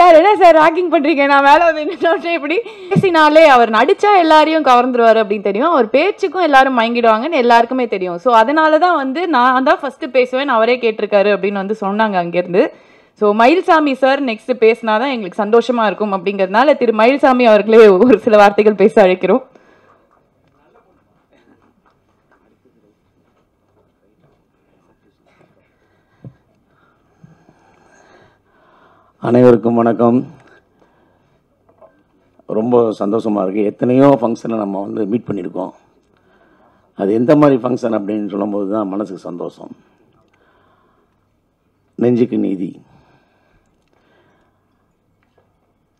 Sir என்ன sir rocking பண்றீங்க, நான் மேலே வந்து நின்று இப்படி பேசினாலே அவர் நடிச்சா எல்லாரையும் கவர்ந்துருவாரு அப்படின்னு தெரியும், அவர் பேச்சுக்கும் எல்லாரும் மயங்கிடுவாங்கன்னு எல்லாருக்குமே தெரியும். ஸோ அதனால தான் வந்து நான் தான் ஃபர்ஸ்ட் பேசுவேன், அவரே கேட்டிருக்காரு அப்படின்னு வந்து சொன்னாங்க அங்கேருந்து. ஸோ மயில்சாமி சார் நெக்ஸ்ட் பேசினாதான் எங்களுக்கு சந்தோஷமா இருக்கும் அப்படிங்கிறதுனால திரு மயில்சாமி அவர்களே ஒரு சில வார்த்தைகள் பேச அழைக்கிறோம். அனைவருக்கும் வணக்கம். ரொம்ப சந்தோஷமாக இருக்குது. எத்தனையோ ஃபங்க்ஷனை நம்ம வந்து மீட் பண்ணியிருக்கோம். அது எந்த மாதிரி ஃபங்க்ஷன் அப்படின்னு சொல்லும்போது தான் மனசுக்கு சந்தோஷம். நெஞ்சுக்கு நீதி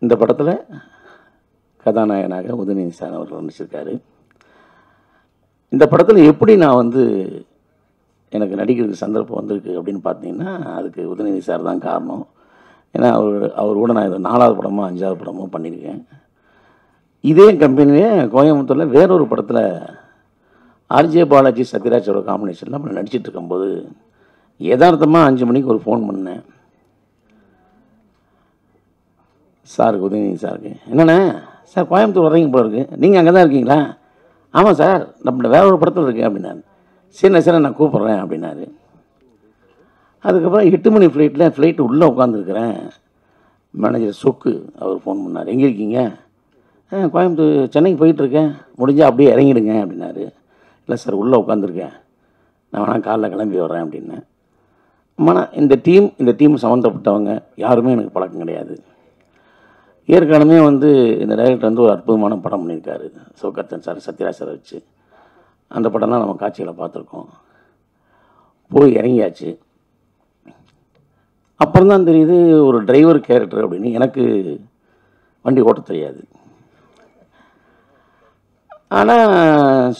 இந்த படத்தில் கதாநாயகனாக உதயநிதி சார் அவர்கள் நடிச்சிருக்காரு. இந்த படத்தில் எப்படி நான் வந்து எனக்கு நடிக்கிறதுக்கு சந்தர்ப்பம் வந்திருக்கு அப்படின்னு பார்த்தீங்கன்னா அதுக்கு உதயநிதி சார் தான் காரணம். ஏன்னா அவர் கூட நான் இது 4வது படமோ 5வது படமோ பண்ணியிருக்கேன். இதே கம்பெனிலே கோயம்புத்தூரில் வேறொரு படத்தில் ஆர்ஜே பாலாஜி சத்யராஜோட காம்பினேஷனில் நம்ம நடிச்சிட்டு இருக்கும்போது யதார்த்தமாக 5 மணிக்கு ஒரு ஃபோன் பண்ணேன் சாருக்கு, உதயநிதி சாருக்கு. என்னண்ணே சார் கோயம்புத்தூர் வர்றீங்க போல இருக்குது, நீங்கள் அங்கே தான் இருக்கீங்களா? ஆமாம் சார், நம்ம வேற ஒரு படத்தில் இருக்கேன் அப்படின்னாரு. சரிண்ணே சார் நான் கூப்பிட்றேன் அப்படின்னாரு. அதுக்கப்புறம் 8 மணி ஃப்ளைட்டு உள்ளே உட்காந்துருக்கிறேன். மேனேஜர் சொக்கு அவர் ஃபோன் பண்ணார், எங்கே இருக்கீங்க? கோயம்புத்தூர் சென்னைக்கு போயிட்டுருக்கேன், முடிஞ்சால் அப்படியே இறங்கிடுங்க அப்படின்னாரு. இல்லை சார் உள்ளே உட்காந்துருக்கேன், நான் வேணா காலைல கிளம்பி வர்றேன் அப்படின்னேன். ஆனால் இந்த டீம் சம்மந்தப்பட்டவங்க யாருமே எனக்கு பழக்கம் கிடையாது. ஏற்கனவே வந்து இந்த டைரக்டர் வந்து ஒரு அற்புதமான படம் பண்ணியிருக்காரு சிவகார்த்திகேயன் சார், சத்யராஜ் சார் வச்சு. அந்த படம்லாம் நம்ம காட்சிகளை பார்த்துருக்கோம். போய் இறங்கியாச்சு. அப்புறம் தான் தெரியுது ஒரு டிரைவர் கேரக்டர் அப்படின்னு. எனக்கு வண்டி ஓட்ட தெரியாது. ஆனால்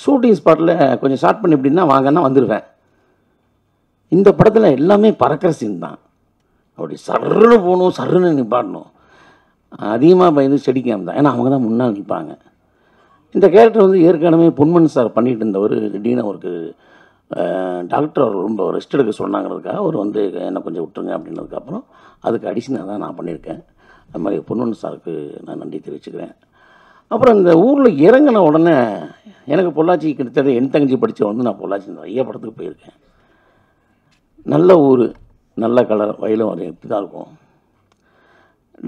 ஷூட்டிங் ஸ்பாட்டில் கொஞ்சம் ஷார்ட் பண்ணி எப்படின்னா வாங்கன்னா வந்துடுவேன். இந்த படத்தில் எல்லாமே பறக்கிற சீன் தான். அப்படி சர்ன்னு போகணும், சர்ன்னு நிப்பாடணும். அதிகமாக பயந்து செடிக்காம தான், ஏன்னா அவங்க தான் முன்னால் நிற்பாங்க. இந்த கேரக்டர் வந்து ஏற்கனவே பொன்மன் சார் பண்ணிகிட்டு இருந்தவர். திடீர்னு அவருக்கு டாக்டர் அவர் ரொம்ப ரெஸ்ட் எடுக்க சொன்னாங்கிறதுக்காக அவர் வந்து என்னை கொஞ்சம் விட்டுருங்க அப்படின்றதுக்கப்புறம் அதுக்கு அடிஷனாக தான் நான் பண்ணியிருக்கேன். அது மாதிரி பொன்மன் சாருக்கு நான் நன்றி தெரிவிச்சுக்கிறேன். அப்புறம் இந்த ஊரில் இறங்கின உடனே எனக்கு பொள்ளாச்சி கிட்டத்தட்ட என் தங்கச்சி படித்த வந்து நான் பொள்ளாச்சி நிறைய படத்துக்கு போயிருக்கேன். நல்ல ஊர், நல்ல கலர், வயலும் ஒரு இப்படி தான் இருக்கும்.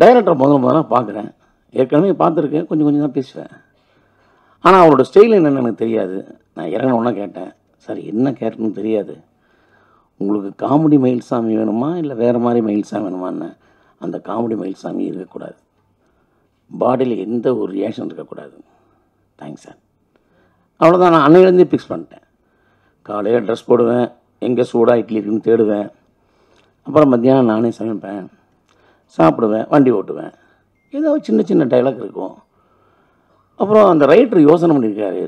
டைரக்டர் முதல்ல பார்க்குறேன், ஏற்கனவே பார்த்துருக்கேன், கொஞ்சம் கொஞ்சம் தான் பேசுவேன். ஆனால் அவரோட ஸ்டைல் என்னென்னு எனக்கு தெரியாது. நான் இறங்கினோன்னா கேட்டேன், சார் என்ன கேரக்டர்னு தெரியாது, உங்களுக்கு காமெடி மயில்சாமி வேணுமா இல்லை வேறு மாதிரி மயில்சாமி வேணுமான்னு. அந்த காமெடி மயில்சாமி இருக்கக்கூடாது, பாடியில் எந்த ஒரு ரியாக்ஷன் இருக்கக்கூடாது. Thanks sir. அவ்வளோதான். நான் அன்னையிலேருந்தே ஃபிக்ஸ் பண்ணிட்டேன். காலையில் ட்ரெஸ் போடுவேன், எங்கே சூடாக இட்லி இருக்குன்னு தேடுவேன். அப்புறம் மத்தியானம் நானே சமைப்பேன், சாப்பிடுவேன், வண்டி ஓட்டுவேன். ஏதோ சின்ன சின்ன டைலாக் இருக்கும். அப்புறம் அந்த ரைட்டர் யோசனை பண்ணியிருக்காரு,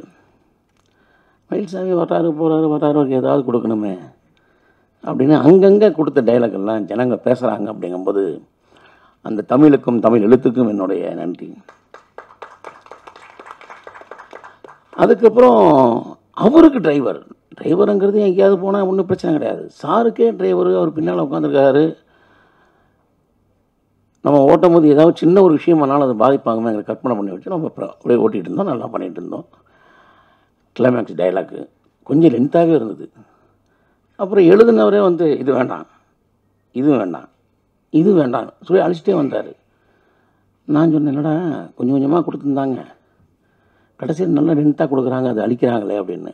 மயில்சாமி வட்டாரு வட்டாருக்கு ஏதாவது கொடுக்கணுமே அப்படின்னு அங்கங்கே கொடுத்த டைலாக் எல்லாம் ஜனங்க பேசுகிறாங்க. அப்படிங்கும்போது அந்த தமிழுக்கும் தமிழ் எழுத்துக்கும் என்னுடைய நன்றி. அதுக்கப்புறம் அவருக்கு டிரைவருங்கிறது எங்கேயாவது போனால் ஒன்றும் பிரச்சனை கிடையாது. சாருக்கே டிரைவரு, அவர் பின்னால் உட்காந்துருக்காரு. நம்ம ஓட்டும் போது ஏதாவது சின்ன ஒரு விஷயமானாலும் அதை பாதிப்பாங்கன்னு எங்களை கற்பனை பண்ணி வச்சு நம்ம அப்படியே ஓட்டிகிட்டு இருந்தோம், நல்லா பண்ணிகிட்டு இருந்தோம். கிளைமேக்ஸ் டைலாக்கு கொஞ்சம் லென்த்தாகவே இருந்தது. அப்புறம் எழுதுனவரே வந்து இது வேண்டாம், இது வேண்டாம், இது வேண்டாம் சொல்லி அழிச்சிட்டே வந்தார். நான் சொன்னேன், என்னடா கொஞ்சம் கொஞ்சமாக கொடுத்துருந்தாங்க, கடைசியில் நல்லா லென்த்தாக கொடுக்குறாங்க, அது அழிக்கிறாங்களே அப்படின்னு.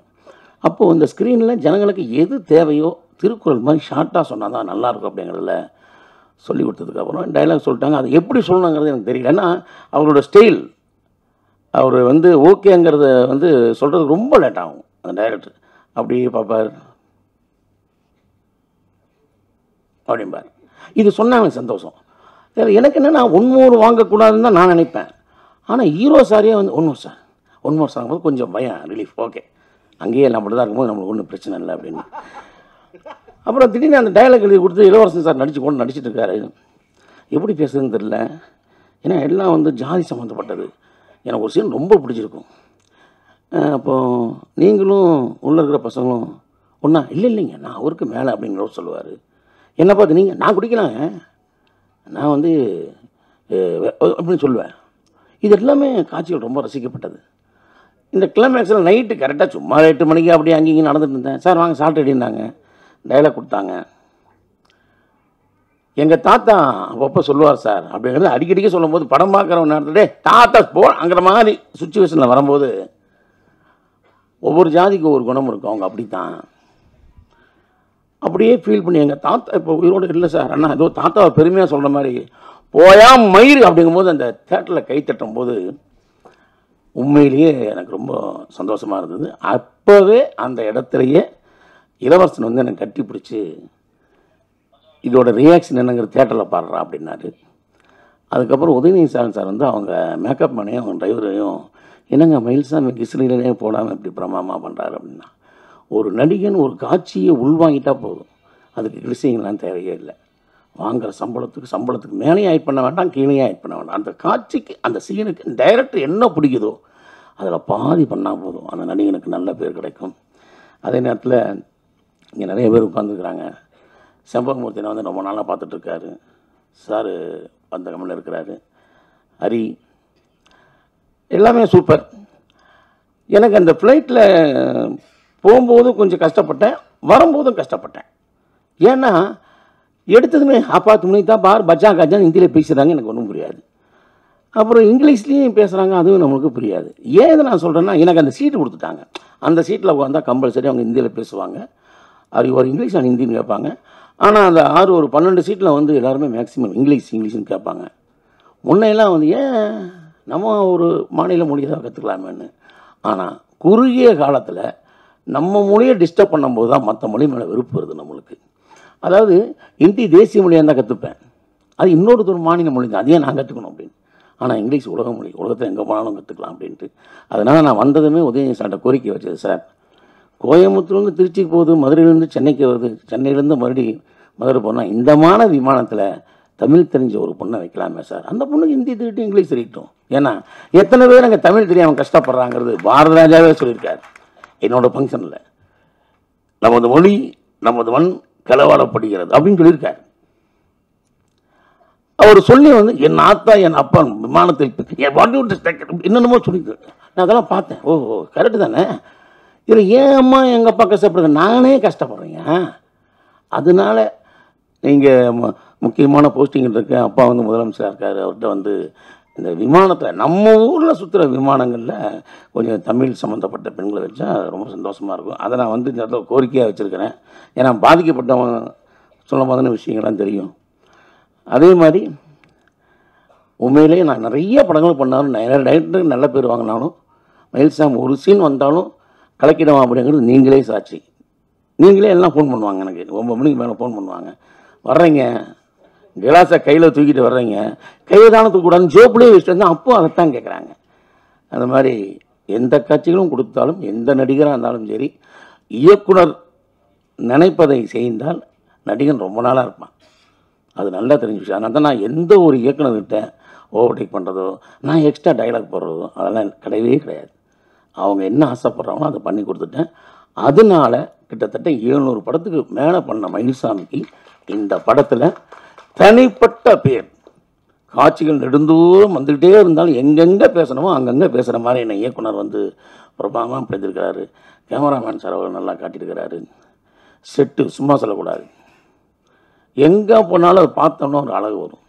அப்போது இந்த ஸ்க்ரீனில் ஜனங்களுக்கு எது தேவையோ திருக்குறள் மாதிரி ஷார்ட்டாக சொன்னால் தான் நல்லாயிருக்கும் அப்படிங்கிறதுல சொல்லி கொடுத்ததுக்கப்புறம் டைலாக் சொல்லிட்டாங்க. அது எப்படி சொல்லணுங்கிறது எனக்கு தெரியல. ஏன்னா அவரோட ஸ்டைல், அவர் வந்து ஓகேங்கிறத வந்து சொல்கிறதுக்கு ரொம்ப லேட் ஆகும். அந்த டைரக்டர் அப்படி பார்ப்பார், அப்படிம்பார். இது சொன்னாங்க சந்தோஷம். எனக்கு என்னென்னா ஒன்மோர் வாங்கக்கூடாதுன்னு தான் நான் நினைப்பேன். ஆனால் ஹீரோ சாரியே வந்து ஒன்மோர் சாங் போது கொஞ்சம் பயம், ரிலீஃப். ஓகே, அங்கேயே எல்லாம் அப்படி தான் இருக்கும்போது நம்மளுக்கு ஒன்றும் பிரச்சனை இல்லை அப்படின்னு. அப்புறம் திடீர்னு அந்த டைலாக் எழுதி கொடுத்து இளவரசன் சார் நடிச்சிட்டு இருக்காரு. எப்படி பேசுறதுன்னு தெரியல. ஏன்னா எல்லாம் வந்து ஜாதி சம்மந்தப்பட்டது. எனக்கு ஒரு சீன் ரொம்ப பிடிச்சிருக்கும். அப்போது நீங்களும் உள்ளே இருக்கிற பசங்களும் ஒன்றா இல்லைங்க நான் அவருக்கு மேலே அப்படிங்கிறவர் சொல்லுவார். என்ன பார்த்து நீங்கள் நான் குடிக்கலாங்க, நான் வந்து அப்படின்னு சொல்லுவேன். இது எல்லாமே காட்சிகள் ரொம்ப ரசிக்கப்பட்டது. இந்த கிளைமேக்ஸில் நைட்டு கரெக்டாக சும்மா 8 மணிக்கு அப்படியே அங்கேயும் நடந்துட்டு இருந்தேன். சார் வாங்க சாப்பிட்டு அடினாங்க, டைலாக் கொடுத்தாங்க. எங்கள் தாத்தா அப்பப்போ சொல்லுவார் சார் அப்படிங்கிறது அடிக்கடிக்கு சொல்லும் போது படம் பார்க்குறவங்க நேரத்தில் தாத்தா அங்கிற மாதிரி சுச்சுவேஷனில் வரும்போது ஒவ்வொரு ஜாதிக்கு ஒவ்வொரு குணம் இருக்கும். அவங்க அப்படித்தான் அப்படியே ஃபீல் பண்ணி எங்கள் தாத்தா இப்போ உயிரோடு இல்லை சார், அண்ணா ஏதோ தாத்தாவை பெருமையாக சொல்கிற மாதிரி போயா மயிறு அப்படிங்கும்போது அந்த தேட்டரில் கை தட்டும் போது உண்மையிலேயே எனக்கு ரொம்ப சந்தோஷமாக இருந்தது. அப்போவே அந்த இடத்துலையே இளவரசன் வந்து எனக்கு கட்டி பிடிச்சி இதோட ரியாக்ஷன் என்னங்கிற தேட்டரில் பாடுறா அப்படின்னாரு. அதுக்கப்புறம் உதயநிதி சார் வந்து அவங்க மேக்கப் மேனையும் அவங்க டிரைவரையும் என்னங்க மயில்சாமி கிருஷ்ணகிரியிலே போடாமல் இப்படி பிரமாமா பண்ணுறாரு அப்படின்னா, ஒரு நடிகன் ஒரு காட்சியை உள்வாங்கிட்டா போதும், அதுக்கு கிருஷ்ணகிரிலாம் தேவையே இல்லை. வாங்குகிற சம்பளத்துக்கு மேலேயும் ஆட் பண்ண வேண்டாம், கீழேயும் ஆட் பண்ண வேண்டாம். அந்த காட்சிக்கு அந்த சீனுக்கு டைரக்டர் என்ன பிடிக்குதோ அதில் பாதி பண்ணால் போதும், அந்த நடிகனுக்கு நல்ல பேர் கிடைக்கும். அதே நேரத்தில் இங்கே நிறைய பேர் உட்காந்துருக்குறாங்க. செம்பகமூர்த்தினை வந்து ரொம்ப நாளாக பார்த்துட்ருக்காரு சார், அந்த கம்பெனியில் இருக்கிறாரு. ஹரி எல்லாமே சூப்பர். எனக்கு அந்த ஃப்ளைட்டில் போகும்போதும் கொஞ்சம் கஷ்டப்பட்டேன், வரும்போதும் கஷ்டப்பட்டேன். ஏன்னா எடுத்ததுமே அப்பா துணி தான் பார் பச்சா காஜான்னு ஹிந்தியில் பேசுகிறாங்க, எனக்கு ஒன்றும் புரியாது. அப்புறம் இங்கிலீஷ்லேயும் பேசுகிறாங்க, அதுவும் நம்மளுக்கு புரியாது. ஏன் இதை நான் சொல்கிறேன்னா, எனக்கு அந்த சீட்டு கொடுத்துட்டாங்க. அந்த சீட்டில் உட்காந்தா கம்பல்சரி அவங்க ஹிந்தியில் பேசுவாங்க, அது ஒரு இங்கிலீஷ் அண்ட் ஹிந்தின்னு கேட்பாங்க. ஆனால் அந்த ஒரு 12 சீட்டில் வந்து எல்லாருமே மேக்ஸிமம் இங்கிலீஷ்னு கேட்பாங்க. முன்னையெல்லாம் வந்து ஏன் நம்ம ஒரு மாநில மொழியை தான் கற்றுக்கலாமேன்னு. ஆனால் குறுகிய காலத்தில் நம்ம மொழியை டிஸ்டர்ப் பண்ணும்போது தான் மற்ற மொழி மேலே வெறுப்பு வருது நம்மளுக்கு. அதாவது ஹிந்தி தேசிய மொழியாக இருந்தால் கற்றுப்பேன், அது இன்னொரு மாநில மொழி தான், அதையே நான் கற்றுக்கணும் அப்படின்னு. ஆனால் இங்கிலீஷ் உலக மொழி, உலகத்தில் எங்கே போனாலும் கற்றுக்கலாம் அப்படின்ட்டு. அதனால் நான் வந்ததுமே உதயநிதி சார்ட்ட கோரிக்கை வச்சது, சார் கோயம்புத்தூர்லேருந்து திருச்சிக்கு போகுது, மதுரையிலேருந்து சென்னைக்கு வருது, சென்னையிலேருந்து மறுபடியும் மதுரை போனால் இந்த விமானத்தில் தமிழ் தெரிஞ்ச ஒரு பொண்ணை வைக்கலாமே சார், அந்த பொண்ணுக்கு ஹிந்தி தெரியிட்டும் இங்கிலீஷ் தெரியிட்டும். ஏன்னா எத்தனை பேர் அங்கே தமிழ் தெரியாமல் கஷ்டப்படுறாங்கிறது பாரத ராஜாவே சொல்லியிருக்காரு என்னோடய ஃபங்க்ஷனில். நமது மொழி நமது மண் களவாடப்படுகிறது அப்படின்னு சொல்லியிருக்காரு. அவர் சொல்லி வந்து என் ஆத்தா என் அப்பா விமானத்தில் என்னென்னமோ சொல்லியிருக்காரு. நான் அதெல்லாம் பார்த்தேன், ஓஹோ கரெக்டு தானே, இதில் ஏன் அம்மா எங்கள் அப்பா கஷ்டப்படுறது, நானே கஷ்டப்படுறேங்க. அதனால நீங்கள் முக்கியமான போஸ்டிங் இருக்கு, அப்பா வந்து முதலமைச்சராக இருக்கார், அவர்கிட்ட வந்து இந்த விமானத்தில் நம்ம ஊரில் சுற்றுற விமானங்களில் கொஞ்சம் தமிழ் சம்மந்தப்பட்ட பெண்களை வச்சா ரொம்ப சந்தோஷமாக இருக்கும். அதை நான் வந்து இந்த இடத்துல கோரிக்கையாக வச்சுருக்கிறேன். ஏன்னா பாதிக்கப்பட்டவங்க சொல்ல மாதிரியான விஷயங்கள்லாம் தெரியும். அதே மாதிரி உண்மையிலேயே நான் நிறைய படங்கள் பண்ணாலும் நிறைய டைரக்டருக்கு நல்ல பேர் வாங்கினாலும் மயில்சாமி ஒரு சீன் வந்தாலும் கலக்கிடவா அப்படிங்கிறது நீங்களே சாட்சி. நீங்களே எல்லாம் ஃபோன் பண்ணுவாங்க, எனக்கு 9 மணிக்கு மேலே ஃபோன் பண்ணுவாங்க, வர்றீங்க கிளாஸை கையில் தூக்கிட்டு வர்றீங்க, கையை தானே தூக்கக்கூடாதுன்னு ஜோப்புலேயே வச்சுட்டு இருந்தால் அப்போ அதைத்தான் கேட்குறாங்க. அந்த மாதிரி எந்த காட்சிகளும் கொடுத்தாலும் எந்த நடிகராக இருந்தாலும் சரி, இயக்குனர் நினைப்பதை செய்தால் நடிகன் ரொம்ப நாளாக இருப்பான், அது நல்லா தெரிஞ்ச விஷயம். அதனால தான் நான் எந்த ஒரு இயக்குனர்கிட்ட ஓவர்டேக் பண்ணுறதோ நான் எக்ஸ்ட்ரா டைலாக் போடுறதோ அதெல்லாம் கிடையவே கிடையாது. அவங்க என்ன ஆசைப்படுறாங்களோ அதை பண்ணி கொடுத்துட்டேன். அதனால கிட்டத்தட்ட 700 படத்துக்கு மேலே பண்ண மயில்சாமிக்கு இந்த படத்தில் தனிப்பட்ட பேர், காட்சிகள் நெடுந்தூரம் வந்துக்கிட்டே இருந்தாலும் எங்கெங்கே பேசணுமோ அங்கங்கே பேசுகிற மாதிரி என்னை இயக்குனர் வந்து பிரபாகமாக படுத்திருக்கிறாரு. கேமராமேன் சார் அவர் நல்லா காட்டியிருக்கிறாரு. செட்டு சும்மா சொல்லக்கூடாது, எங்கே போனாலும் அதை பார்த்தோம்னா ஒரு அழகு வரும்.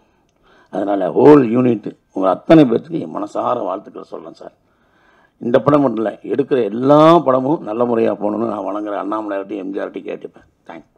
அதனால் ஹோல் யூனிட் உங்கள் அத்தனை பேர்த்துக்கு என் மனசார வாழ்த்துக்கள் சொல்கிறேன் சார். இந்த படம் மட்டும் இல்லை, எடுக்கிற எல்லா படமும் நல்ல முறையாக போகணுன்னு நான் வணங்குற அண்ணாமலையார்ட்டையும் எம்ஜிஆர்ட்டையும் கேட்டுப்பேன். தேங்க்ஸ்.